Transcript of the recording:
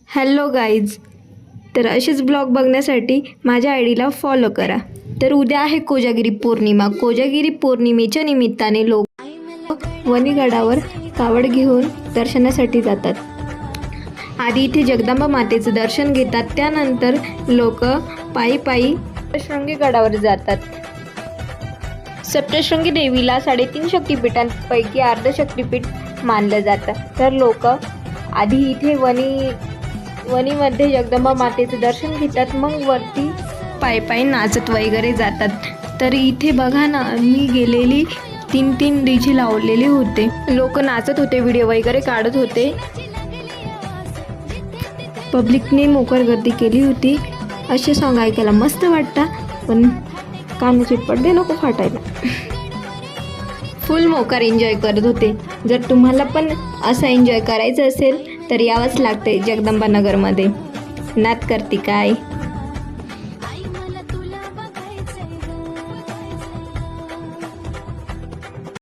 Hello guys, तर असेच blog बघण्यासाठी माझ्या आय डीला फॉलो करा. तर उद्या आहे कोजागिरी पौर्णिमा. कोजागिरी पौर्णिमेच्या निमित्ताने लोक वणीगडावर कावड घेऊन दर्शनासाठी जातात. आधी इथे जगदंबा मातेचं दर्शन घेतात, त्यानंतर लोक पायी पायी सप्तशृंगी गडावर जातात. सप्तशृंगी देवीला 3.5 शक्तिपीठांपैकी अर्ध शक्तिपीठ मानलं जातं. तर लोक आधी इथे वणीमध्ये जगदंबा मातेचं दर्शन घेतात, मग वरती पायी पायी नाचत वगैरे जातात. तर इथे बघा ना, मी गेलेली 3 डीजे लावलेले होते, लोक नाचत होते, व्हिडिओ वगैरे काढत होते. पब्लिकने मोकर गर्दी केली होती. असे सॉन्ग ऐकायला मस्त वाटतं, पण कानाचे पडदे नको फाटायला. फुल मोकार एन्जॉय करत होते. जर तुम्हाला पण असं एन्जॉय करायचं असेल तर यावंच लागते जगदंबा नगरमध्ये. नात करती काय.